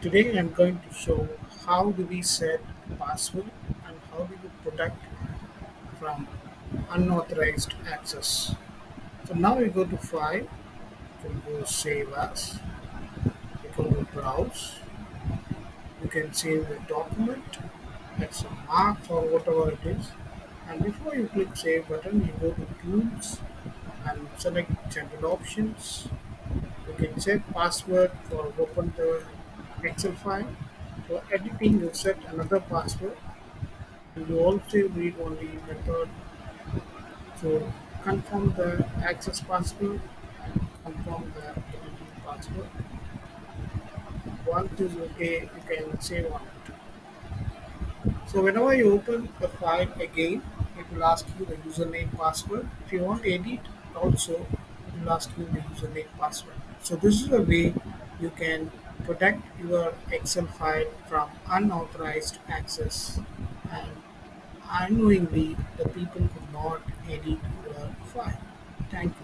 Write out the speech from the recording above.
Today I'm going to show how do we set password and how do we protect from unauthorized access. So now we go to file, you can go save as, you can go browse, you can save the document, that's a mark or whatever it is. And before you click save button, you go to tools and select general options. You can set password for open the Excel file. For editing, you set another password. And you also read only method to confirm the access password and confirm the editing password. Once is okay, you can save on it. So whenever you open the file again, it will ask you the username password. If you want to edit, also it will ask you the username password. So this is a way you can protect your Excel file from unauthorized access and unknowingly the people could not edit your file. Thank you.